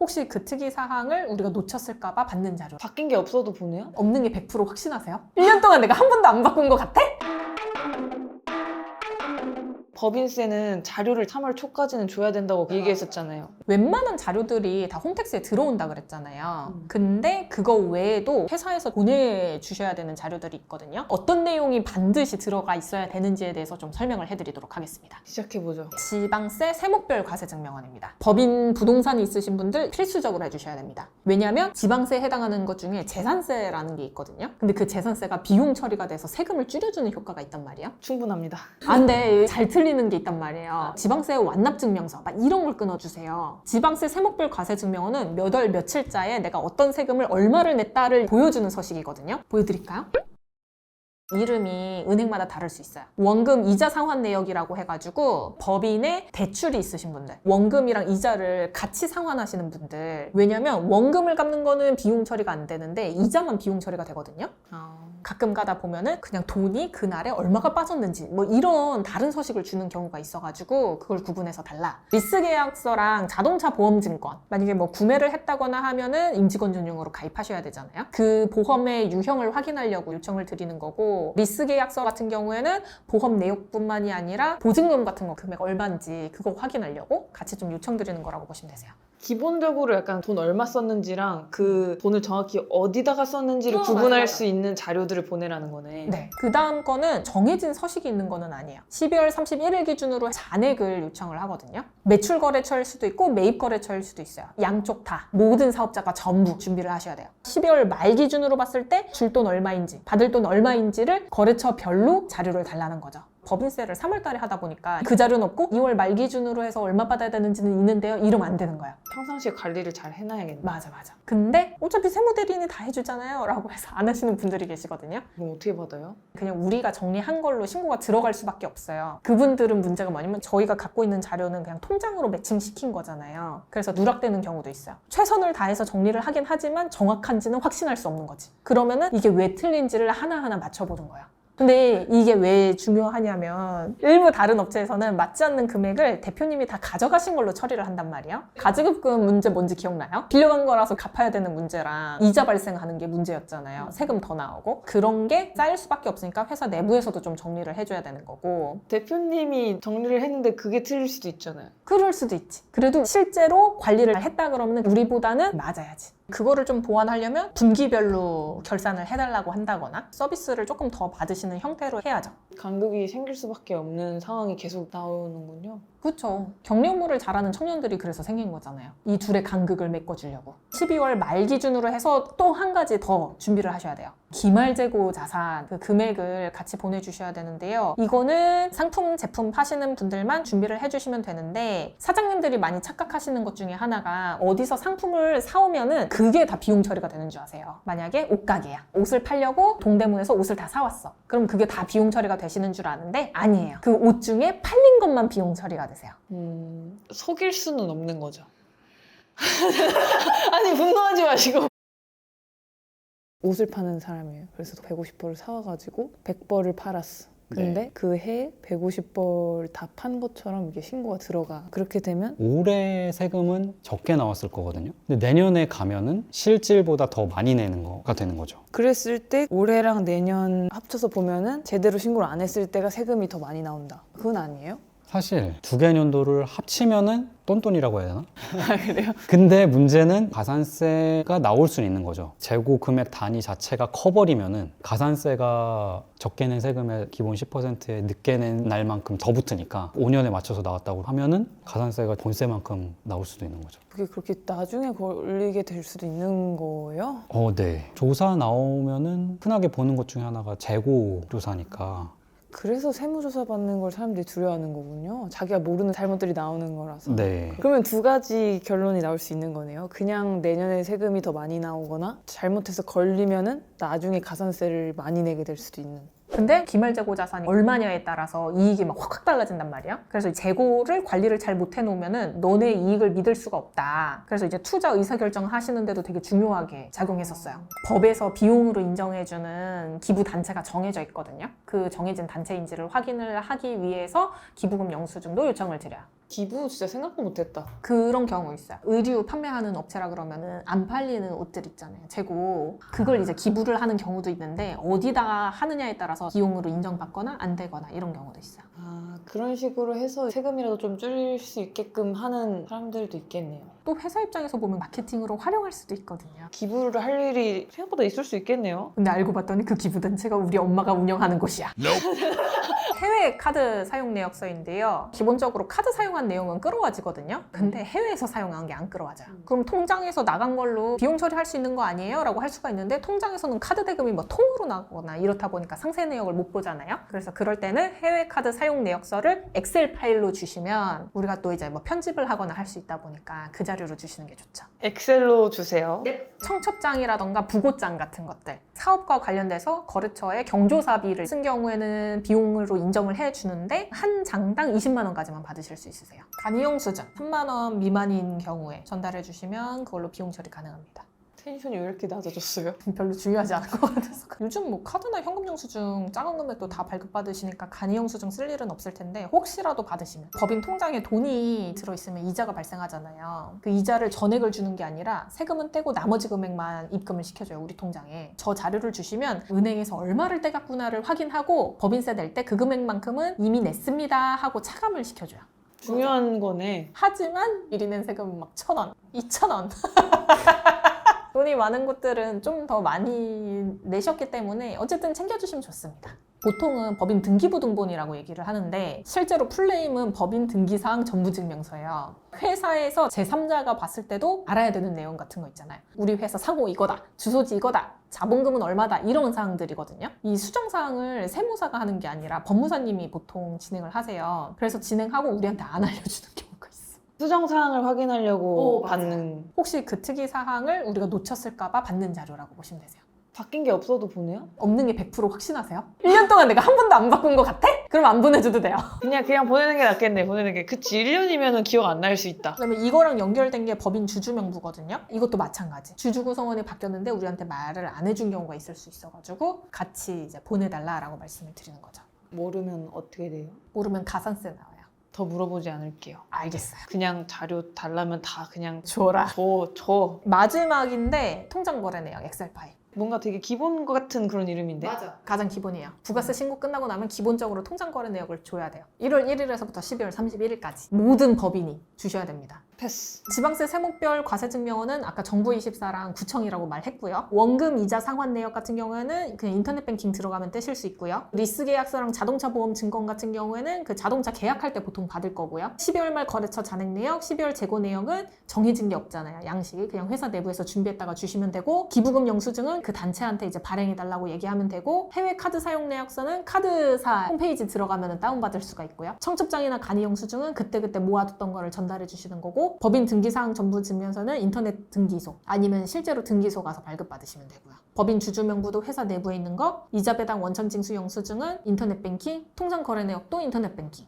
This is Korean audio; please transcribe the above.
혹시 그 특이사항을 우리가 놓쳤을까 봐 받는 자료. 바뀐 게 없어도 보내요? 없는 게 100% 확신하세요? 1년 동안 내가 한 번도 안 바꾼 것 같아? 법인세는 자료를 3월 초까지는 줘야 된다고 얘기했었잖아요. 웬만한 자료들이 다 홈택스에 들어온다 그랬잖아요. 근데 그거 외에도 회사에서 보내주셔야 되는 자료들이 있거든요. 어떤 내용이 반드시 들어가 있어야 되는지에 대해서 좀 설명을 해드리도록 하겠습니다. 시작해보죠. 지방세 세목별 과세증명원입니다. 법인 부동산이 있으신 분들 필수적으로 해주셔야 됩니다. 왜냐하면 지방세에 해당하는 것 중에 재산세라는 게 있거든요. 근데 그 재산세가 비용 처리가 돼서 세금을 줄여주는 효과가 있단 말이에요. 충분합니다. 안 돼. 잘 틀리는 게 있단 말이에요. 지방세 완납증명서 막 이런 걸 끊어주세요. 지방세 세목별 과세증명원은 몇 월 며칠자에 내가 어떤 세금을 얼마를 냈다를 보여주는 서식이거든요. 보여드릴까요? 이름이 은행마다 다를 수 있어요. 원금 이자 상환 내역이라고 해가지고 법인의 대출이 있으신 분들, 원금이랑 이자를 같이 상환하시는 분들. 왜냐면 원금을 갚는 거는 비용 처리가 안 되는데 이자만 비용 처리가 되거든요. 가끔 가다 보면은 그냥 돈이 그날에 얼마가 빠졌는지 뭐 이런 다른 서식을 주는 경우가 있어가지고 그걸 구분해서 달라. 리스계약서랑 자동차 보험증권, 만약에 뭐 구매를 했다거나 하면은 임직원 전용으로 가입하셔야 되잖아요. 그 보험의 유형을 확인하려고 요청을 드리는 거고, 리스계약서 같은 경우에는 보험 내역뿐만이 아니라 보증금 같은 거 금액 얼마인지 그거 확인하려고 같이 좀 요청드리는 거라고 보시면 되세요. 기본적으로 약간 돈 얼마 썼는지랑 그 돈을 정확히 어디다가 썼는지를 구분할 맞아. 수 있는 자료들을 보내라는 거네. 네. 그 다음 거는 정해진 서식이 있는 거는 아니에요. 12월 31일 기준으로 잔액을 요청을 하거든요. 매출 거래처일 수도 있고 매입 거래처일 수도 있어요. 양쪽 다 모든 사업자가 전부 준비를 하셔야 돼요. 12월 말 기준으로 봤을 때 줄 돈 얼마인지 받을 돈 얼마인지를 거래처별로 자료를 달라는 거죠. 법인세를 3월 달에 하다 보니까 그 자료는 없고 2월 말 기준으로 해서 얼마 받아야 되는지는 있는데요. 이러면 안 되는 거예요. 평상시에 관리를 잘 해놔야겠네. 맞아. 근데 어차피 세무대리인이 다 해주잖아요 라고 해서 안 하시는 분들이 계시거든요. 그럼 어떻게 받아요? 그냥 우리가 정리한 걸로 신고가 들어갈 수밖에 없어요. 그분들은 문제가 뭐냐면 저희가 갖고 있는 자료는 그냥 통장으로 매칭시킨 거잖아요. 그래서 누락되는 경우도 있어요. 최선을 다해서 정리를 하긴 하지만 정확한지는 확신할 수 없는 거지. 그러면은 이게 왜 틀린지를 하나하나 맞춰보는 거예요. 근데 이게 왜 중요하냐면 일부 다른 업체에서는 맞지 않는 금액을 대표님이 다 가져가신 걸로 처리를 한단 말이에요. 가지급금 문제 뭔지 기억나요? 빌려간 거라서 갚아야 되는 문제랑 이자 발생하는 게 문제였잖아요. 세금 더 나오고. 그런 게 쌓일 수밖에 없으니까 회사 내부에서도 좀 정리를 해줘야 되는 거고. 대표님이 정리를 했는데 그게 틀릴 수도 있잖아요. 그럴 수도 있지. 그래도 실제로 관리를 했다 그러면 우리보다는 맞아야지. 그거를 좀 보완하려면 분기별로 결산을 해달라고 한다거나 서비스를 조금 더 받으시는 형태로 해야죠. 간극이 생길 수밖에 없는 상황이 계속 나오는군요. 그렇죠. 경리 업무를 잘하는 청년들이 그래서 생긴 거잖아요. 이 둘의 간극을 메꿔주려고. 12월 말 기준으로 해서 또 한 가지 더 준비를 하셔야 돼요. 기말재고 자산 그 금액을 같이 보내주셔야 되는데요. 이거는 상품, 제품 파시는 분들만 준비를 해주시면 되는데 사장님들이 많이 착각하시는 것 중에 하나가 어디서 상품을 사오면은 그게 다 비용 처리가 되는 줄 아세요. 만약에 옷가게야. 옷을 팔려고 동대문에서 옷을 다 사왔어. 그럼 그게 다 비용 처리가 되시는 줄 아는데 아니에요. 그 옷 중에 팔린 것만 비용 처리가 되세요. 속일 수는 없는 거죠. 아니 분노하지 마시고. 옷을 파는 사람이에요. 그래서 150벌을 사와가지고 100벌을 팔았어. 근데 그 해에 150벌 다 판 것처럼 이게 신고가 들어가. 그렇게 되면 올해 세금은 적게 나왔을 거거든요. 근데 내년에 가면은 실질보다 더 많이 내는 거가 되는 거죠. 그랬을 때 올해랑 내년 합쳐서 보면은 제대로 신고를 안 했을 때가 세금이 더 많이 나온다. 그건 아니에요? 사실 두 개 년도를 합치면은 똔똔이라고 해야 되나? 그래요? 근데 문제는 가산세가 나올 수는 있는 거죠. 재고 금액 단위 자체가 커버리면은 가산세가 적게 낸 세금의 기본 10%에 늦게 낸 날만큼 더 붙으니까 5년에 맞춰서 나왔다고 하면은 가산세가 본세만큼 나올 수도 있는 거죠. 그게 그렇게 나중에 걸리게 될 수도 있는 거예요? 네. 조사 나오면은 흔하게 보는 것 중에 하나가 재고 조사니까. 그래서 세무조사 받는 걸 사람들이 두려워하는 거군요. 자기가 모르는 잘못들이 나오는 거라서. 네. 그러면 두 가지 결론이 나올 수 있는 거네요. 그냥 내년에 세금이 더 많이 나오거나 잘못해서 걸리면은 나중에 가산세를 많이 내게 될 수도 있는. 근데 기말재고 자산이 얼마냐에 따라서 이익이 막 확확 달라진단 말이에요. 그래서 이 재고를 관리를 잘 못해놓으면은 너네 이익을 믿을 수가 없다. 그래서 이제 투자 의사결정 하시는데도 되게 중요하게 작용했었어요. 법에서 비용으로 인정해주는 기부 단체가 정해져 있거든요. 그 정해진 단체인지를 확인을 하기 위해서 기부금 영수증도 요청을 드려요. 기부 진짜 생각도 못했다. 그런 경우 있어요. 의류 판매하는 업체라 그러면은 안 팔리는 옷들 있잖아요. 재고. 그걸 이제 기부를 하는 경우도 있는데 어디다가 하느냐에 따라서 비용으로 인정받거나 안 되거나 이런 경우도 있어요. 아, 그런 식으로 해서 세금이라도 좀 줄일 수 있게끔 하는 사람들도 있겠네요. 또 회사 입장에서 보면 마케팅으로 활용할 수도 있거든요. 기부를 할 일이 생각보다 있을 수 있겠네요. 근데 알고 봤더니 그 기부단체가 우리 엄마가 운영하는 곳이야. 해외 카드 사용 내역서인데요. 기본적으로 카드 사용한 내용은 끌어와지거든요. 근데 해외에서 사용한 게 안 끌어와져요. 그럼 통장에서 나간 걸로 비용 처리할 수 있는 거 아니에요? 라고 할 수가 있는데 통장에서는 카드 대금이 뭐 통으로 나거나 이렇다 보니까 상세 내역을 못 보잖아요. 그래서 그럴 때는 해외 카드 사용 내역서를 엑셀 파일로 주시면 우리가 또 이제 뭐 편집을 하거나 할 수 있다 보니까 그 자료로 주시는 게 좋죠. 엑셀로 주세요. 청첩장이라던가 부고장 같은 것들 사업과 관련돼서 거래처에 경조사비를 쓴 경우에는 비용으로 인정을 해주는데 한 장당 20만 원까지만 받으실 수 있으세요. 간이용 수증 3만 원 미만인 경우에 전달해 주시면 그걸로 비용 처리 가능합니다. 텐션이 왜 이렇게 낮아졌어요? 별로 중요하지 않은 것 같아서 요즘 뭐 카드나 현금 영수증 작은 금액도 다 발급받으시니까 간이 영수증 쓸 일은 없을 텐데 혹시라도 받으시면 법인 통장에 돈이 들어있으면 이자가 발생하잖아요. 그 이자를 전액을 주는 게 아니라 세금은 떼고 나머지 금액만 입금을 시켜줘요. 우리 통장에. 저 자료를 주시면 은행에서 얼마를 떼갔구나를 확인하고 법인세 낼 때 그 금액만큼은 이미 냈습니다 하고 차감을 시켜줘요. 중요한 거네. 하지만 미리 낸 세금은 막 1,000원, 2,000원 돈이 많은 곳들은 좀 더 많이 내셨기 때문에 어쨌든 챙겨주시면 좋습니다. 보통은 법인 등기부등본이라고 얘기를 하는데 실제로 풀네임은 법인 등기사항 전부증명서예요. 회사에서 제3자가 봤을 때도 알아야 되는 내용 같은 거 있잖아요. 우리 회사 상호 이거다, 주소지 이거다, 자본금은 얼마다 이런 사항들이거든요. 이 수정사항을 세무사가 하는 게 아니라 법무사님이 보통 진행을 하세요. 그래서 진행하고 우리한테 안 알려주는 경우가 있어요. 수정 사항을 확인하려고 맞아요. 받는. 혹시 그 특이 사항을 우리가 놓쳤을까 봐 받는 자료라고 보시면 되세요. 바뀐 게 없어도 보내요? 없는 게 100% 확신하세요? 1년 동안 내가 한 번도 안 바꾼 것 같아? 그럼 안 보내줘도 돼요. 그냥 보내는 게 낫겠네. 보내는 게. 그치, 1년이면 기억 안 날 수 있다. 그다음에 이거랑 연결된 게 법인 주주명부거든요. 이것도 마찬가지. 주주 구성원이 바뀌었는데 우리한테 말을 안 해준 경우가 있을 수 있어가지고 같이 이제 보내달라라고 말씀을 드리는 거죠. 모르면 어떻게 돼요? 모르면 가산세 나와요. 더 물어보지 않을게요. 알겠어요. 그냥 자료 달라면 다 그냥 줘라. 줘. 마지막인데 통장거래 내역 엑셀 파일. 뭔가 되게 기본 같은 그런 이름인데? 가장 기본이에요. 부가세 신고 끝나고 나면 기본적으로 통장거래 내역을 줘야 돼요. 1월 1일에서부터 12월 31일까지 모든 법인이 주셔야 됩니다. 패스. 지방세 세목별 과세증명원은 아까 정부24랑 구청이라고 말했고요. 원금 이자 상환 내역 같은 경우에는 그냥 인터넷 뱅킹 들어가면 떼실 수 있고요. 리스 계약서랑 자동차 보험 증권 같은 경우에는 그 자동차 계약할 때 보통 받을 거고요. 12월 말 거래처 잔액 내역, 12월 재고 내역은 정해진 게 없잖아요. 양식이 그냥 회사 내부에서 준비했다가 주시면 되고, 기부금 영수증은 그 단체한테 이제 발행해달라고 얘기하면 되고, 해외 카드 사용 내역서는 카드사 홈페이지 들어가면 다운받을 수가 있고요. 청첩장이나 간이 영수증은 그때그때 모아뒀던 거를 전달해 주시는 거고, 법인 등기사항 전부 증명서는 인터넷 등기소 아니면 실제로 등기소 가서 발급받으시면 되고요. 법인 주주명부도 회사 내부에 있는 거, 이자 배당 원천 징수 영수증은 인터넷 뱅킹, 통장 거래 내역도 인터넷 뱅킹.